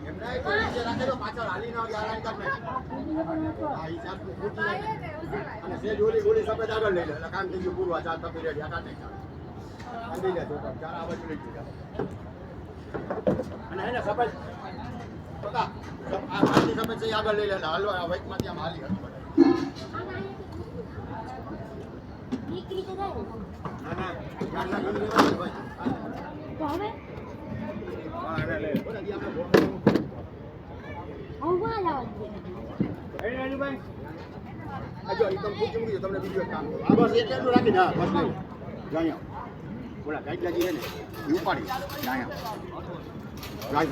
પાછળ હાલી ના અને જે જોલી ગોળી સફેદ આગળ લઈ લે એટલે કામ થઈ ગયું પૂરું. ચાર તપી રેડી આ કાઢે બાંધી લે ચાર આ બાજુ લઈ ગયું અને એને સફેદ પતા આ પાછી સફેદ છે આગળ લઈ લે હાલવા આ વાઇકમાંથી આમ હાલી હતી નીકળી તો જાય ના ના ચાર ના ગોળી લેવાની ભાઈ તો હવે હા એને લે બોલા દી આપણે આવવા લાવ એ રાજુભાઈ આજો ઈ તમે પૂછું કે તમને બીજું એક કામ કરો આ બસ એટલું રાખી દે બસ લઈ જાયા બોલા ગાઈડ લાગી હે ને ઈ ઉપાડી જાયા